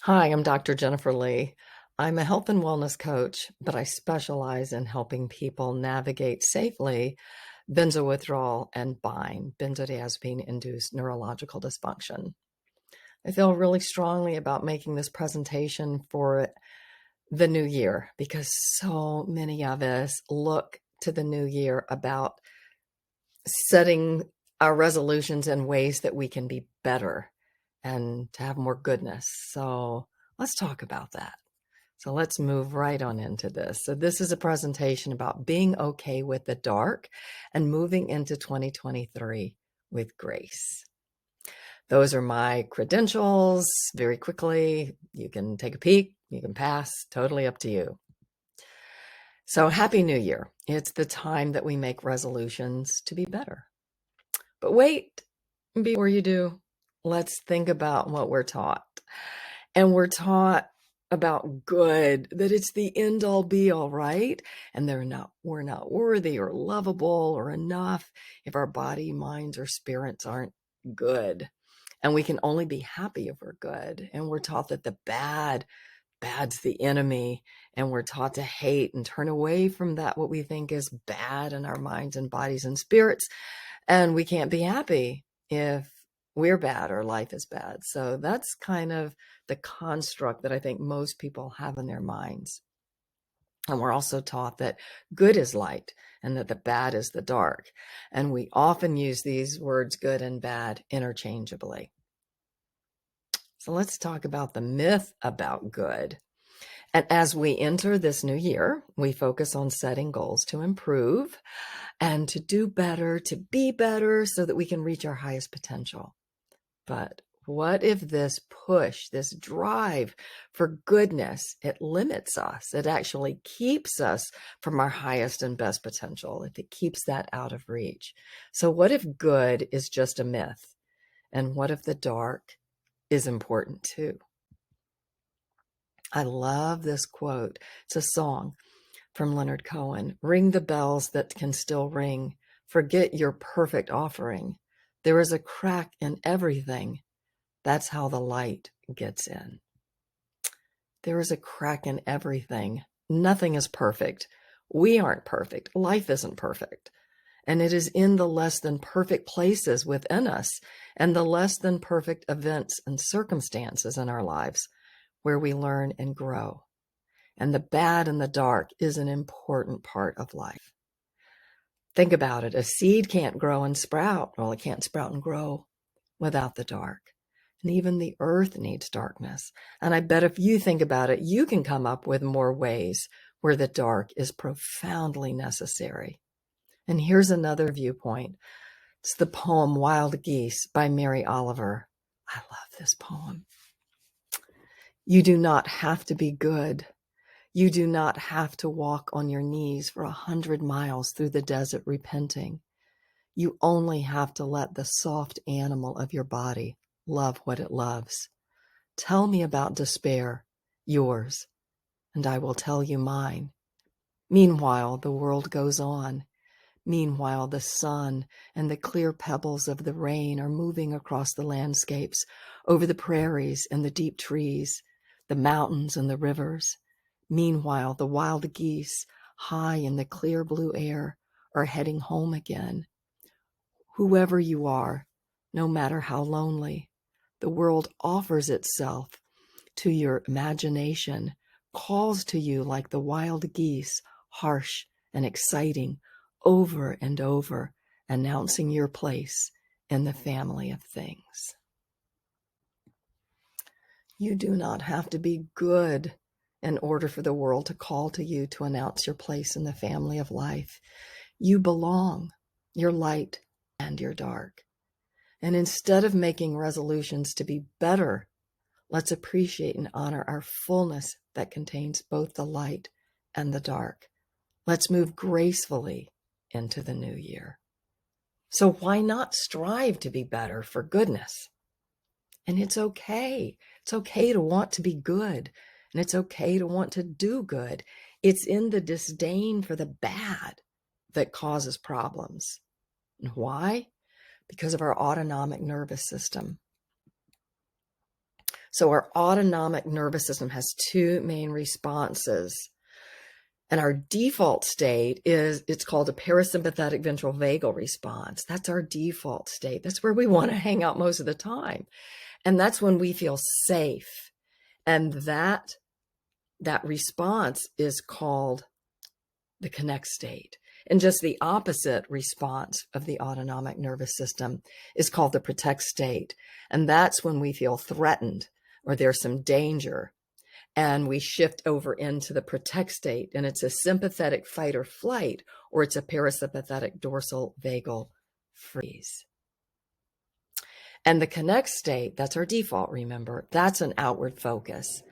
Hi, I'm Dr. Jennifer Lee. I'm a health and wellness coach, but I specialize in helping people navigate safely benzo withdrawal and BIND, benzodiazepine-induced neurological dysfunction. I feel really strongly about making this presentation for the new year because so many of us look to the new year about setting our resolutions in ways that we can be better and to have more goodness. So let's talk about that. So let's move right on into this. So this is a presentation about being okay with the dark and moving into 2023 with grace. Those are my credentials. Very quickly, you can take a peek, you can pass, totally up to you. So Happy New Year. It's the time that we make resolutions to be better. But wait, before you do, let's think about what we're taught. And we're taught about good, that it's the end all be all, right? And we're not worthy or lovable or enough if our body, minds, or spirits aren't good. And we can only be happy if we're good. And we're taught that the bad's the enemy. And we're taught to hate and turn away from that, what we think is bad in our minds and bodies and spirits. And we can't be happy if we're bad or life is bad. So that's kind of the construct that I think most people have in their minds. And we're also taught that good is light and that the bad is the dark. And we often use these words good and bad interchangeably. So let's talk about the myth about good. And as we enter this new year, we focus on setting goals to improve and to do better, to be better so that we can reach our highest potential. But what if this push, this drive for goodness, it limits us? It actually keeps us from our highest and best potential, if it keeps that out of reach. So what if good is just a myth? And what if the dark is important too? I love this quote. It's a song from Leonard Cohen. Ring the bells that can still ring. Forget your perfect offering. There is a crack in everything. That's how the light gets in. There is a crack in everything. Nothing is perfect. We aren't perfect. Life isn't perfect. And it is in the less than perfect places within us and the less than perfect events and circumstances in our lives where we learn and grow. And the bad and the dark is an important part of life. Think about it. A seed can't grow and sprout. Well, it can't sprout and grow without the dark. And even the earth needs darkness. And I bet if you think about it, you can come up with more ways where the dark is profoundly necessary. And here's another viewpoint. It's the poem Wild Geese by Mary Oliver. I love this poem. You do not have to be good. You do not have to walk on your knees for 100 miles through the desert repenting. You only have to let the soft animal of your body love what it loves. Tell me about despair, yours, and I will tell you mine. Meanwhile, the world goes on. Meanwhile, the sun and the clear pebbles of the rain are moving across the landscapes, over the prairies and the deep trees, the mountains and the rivers. Meanwhile, the wild geese, high in the clear blue air, are heading home again. Whoever you are, no matter how lonely, the world offers itself to your imagination, calls to you like the wild geese, harsh and exciting, over and over, announcing your place in the family of things. You do not have to be good in order for the world to call to you to announce your place in the family of life. You belong, your light and your dark. And instead of making resolutions to be better, let's appreciate and honor our fullness that contains both the light and the dark. Let's move gracefully into the new year. So why not strive to be better for goodness? And it's okay. It's okay to want to be good. And it's okay to want to do good. It's in the disdain for the bad that causes problems. And why? Because of our autonomic nervous system. So our autonomic nervous system has two main responses. And our default state is, it's called a parasympathetic ventral vagal response. That's our default state. That's where we want to hang out most of the time. And that's when we feel safe. And that response is called the connect state. And just the opposite response of the autonomic nervous system is called the protect state. And that's when we feel threatened or there's some danger. And we shift over into the protect state. And it's a sympathetic fight or flight, or it's a parasympathetic dorsal vagal freeze. And the connect state, that's our default, remember, that's an outward focus.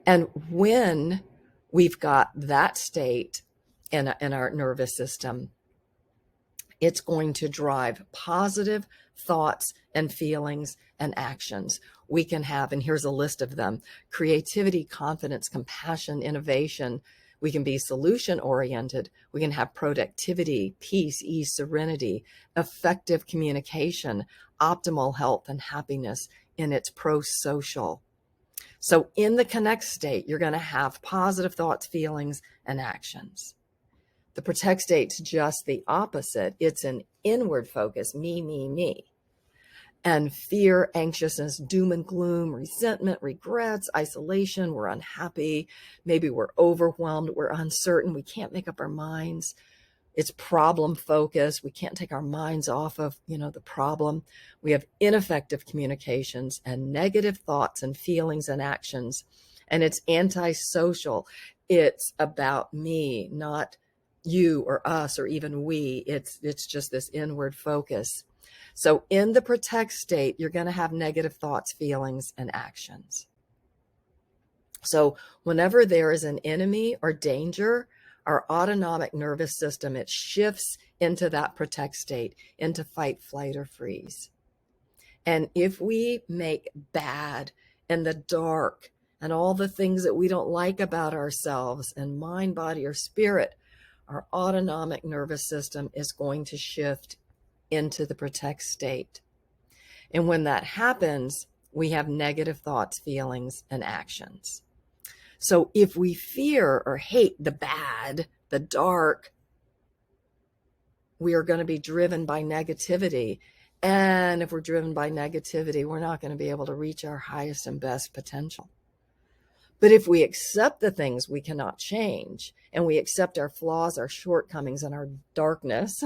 And when we've got that state in our nervous system, it's going to drive positive thoughts and feelings and actions. We can have, and here's a list of them: creativity, confidence, compassion, innovation. We can be solution oriented. We can have productivity, peace, ease, serenity, effective communication, optimal health and happiness in its pro-social. So in the connect state, you're going to have positive thoughts, feelings, and actions. The protect state's just the opposite. It's an inward focus, me, me, me. And fear, anxiousness, doom and gloom, resentment, regrets, isolation, we're unhappy, maybe we're overwhelmed, we're uncertain, we can't make up our minds. It's problem focused. We can't take our minds off of, the problem. We have ineffective communications and negative thoughts and feelings and actions. And it's antisocial. It's about me, not you or us or even we. It's just this inward focus. So in the protect state, you're going to have negative thoughts, feelings, and actions. So whenever there is an enemy or danger, our autonomic nervous system, it shifts into that protect state, into fight, flight, or freeze. And if we make bad and the dark and all the things that we don't like about ourselves and mind, body, or spirit, our autonomic nervous system is going to shift into the protect state. And when that happens, we have negative thoughts, feelings, and actions. So if we fear or hate the bad, the dark, we are going to be driven by negativity. And if we're driven by negativity, we're not going to be able to reach our highest and best potential. But if we accept the things we cannot change, and we accept our flaws, our shortcomings, and our darkness,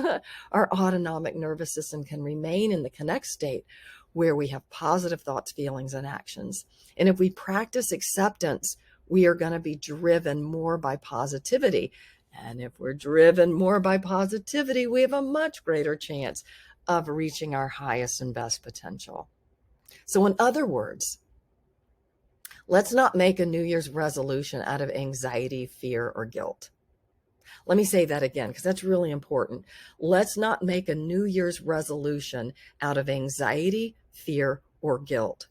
our autonomic nervous system can remain in the connect state where we have positive thoughts, feelings, and actions. And if we practice acceptance, we are going to be driven more by positivity. And if we're driven more by positivity, we have a much greater chance of reaching our highest and best potential. So in other words, let's not make a New Year's resolution out of anxiety, fear, or guilt. Let me say that again, because that's really important. Let's not make a New Year's resolution out of anxiety, fear, or guilt,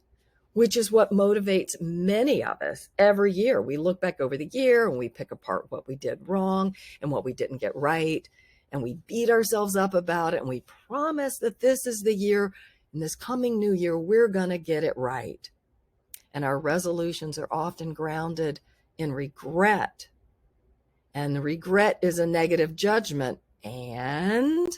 which is what motivates many of us every year. We look back over the year and we pick apart what we did wrong and what we didn't get right. And we beat ourselves up about it. And we promise that this is the year, in this coming new year, we're going to get it right. And our resolutions are often grounded in regret. And the regret is a negative judgment. And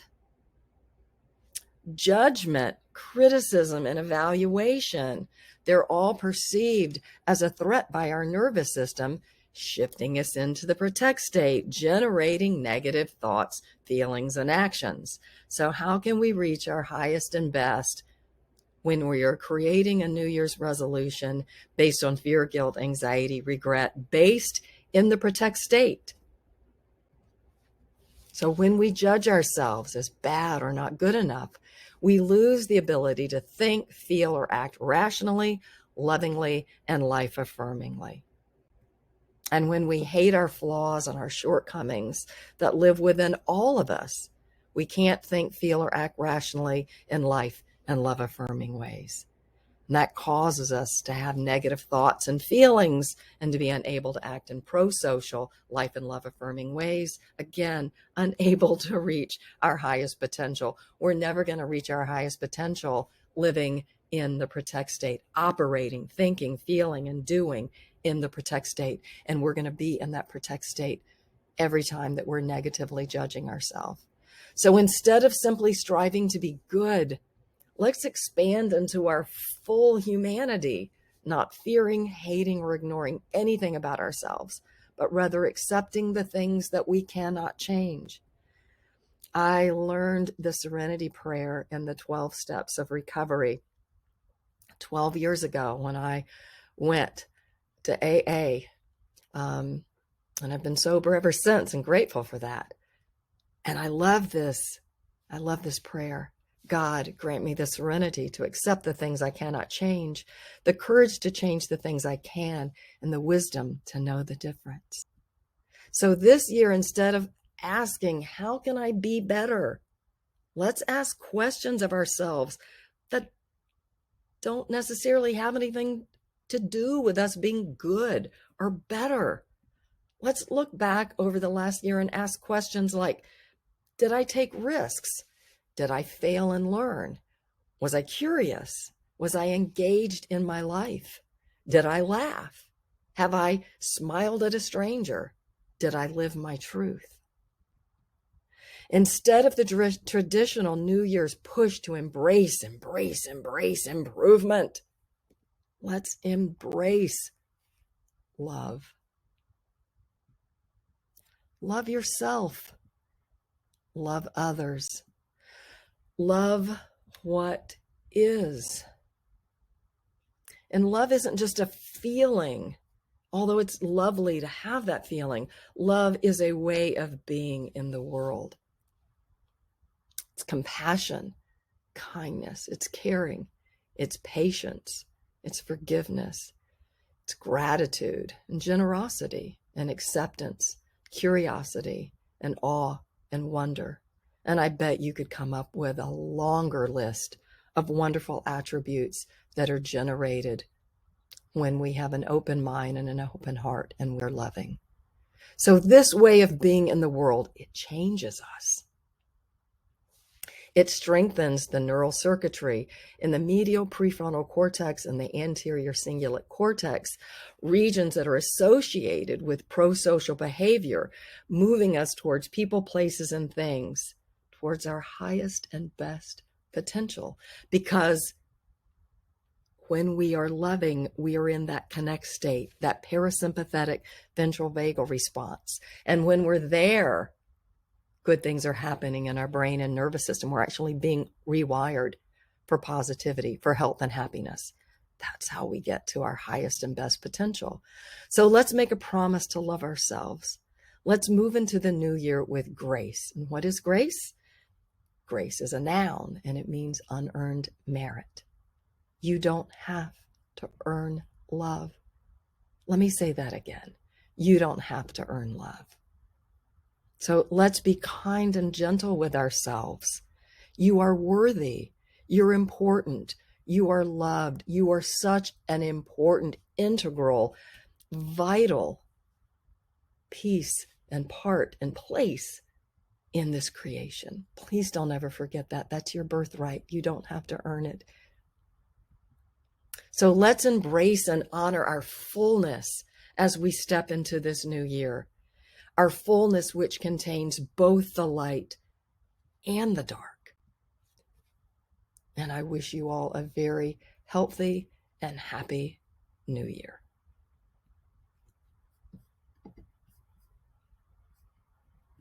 judgment, criticism, and evaluation, they're all perceived as a threat by our nervous system, shifting us into the protect state, generating negative thoughts, feelings, and actions. So how can we reach our highest and best when we are creating a New Year's resolution based on fear, guilt, anxiety, regret, based in the protect state? So when we judge ourselves as bad or not good enough, we lose the ability to think, feel, or act rationally, lovingly, and life-affirmingly. And when we hate our flaws and our shortcomings that live within all of us, we can't think, feel, or act rationally in life and love-affirming ways. And that causes us to have negative thoughts and feelings and to be unable to act in pro-social, life and love-affirming ways. Again, unable to reach our highest potential. We're never going to reach our highest potential living in the protect state, operating, thinking, feeling, and doing in the protect state. And we're going to be in that protect state every time that we're negatively judging ourselves. So instead of simply striving to be good, let's expand into our full humanity, not fearing, hating, or ignoring anything about ourselves, but rather accepting the things that we cannot change. I learned the Serenity Prayer and the 12 steps of recovery 12 years ago when I went to AA. And I've been sober ever since and grateful for that. And I love this. I love this prayer. God, grant me the serenity to accept the things I cannot change, the courage to change the things I can, and the wisdom to know the difference. So this year, instead of asking, how can I be better? Let's ask questions of ourselves that don't necessarily have anything to do with us being good or better. Let's look back over the last year and ask questions like, did I take risks? Did I fail and learn? Was I curious? Was I engaged in my life? Did I laugh? Have I smiled at a stranger? Did I live my truth? Instead of the traditional New Year's push to embrace improvement, let's embrace love. Love yourself. Love others. Love what is. And love isn't just a feeling, although it's lovely to have that feeling. Love is a way of being in the world. It's compassion, kindness, it's caring, it's patience, it's forgiveness, it's gratitude and generosity and acceptance, curiosity and awe and wonder. And I bet you could come up with a longer list of wonderful attributes that are generated when we have an open mind and an open heart and we're loving. So this way of being in the world, it changes us. It strengthens the neural circuitry in the medial prefrontal cortex and the anterior cingulate cortex, regions that are associated with pro-social behavior, moving us towards people, places, and things, towards our highest and best potential. Because when we are loving, we are in that connect state, that parasympathetic ventral vagal response. And when we're there, good things are happening in our brain and nervous system. We're actually being rewired for positivity, for health and happiness. That's how we get to our highest and best potential. So let's make a promise to love ourselves. Let's move into the new year with grace. And what is grace? Grace is a noun, and it means unearned merit. You don't have to earn love. Let me say that again. You don't have to earn love. So let's be kind and gentle with ourselves. You are worthy. You're important. You are loved. You are such an important, integral, vital piece and part and place in this creation. Please don't ever forget that. That's your birthright. You don't have to earn it. So let's embrace and honor our fullness as we step into this new year. Our fullness, which contains both the light and the dark. And I wish you all a very healthy and happy new year.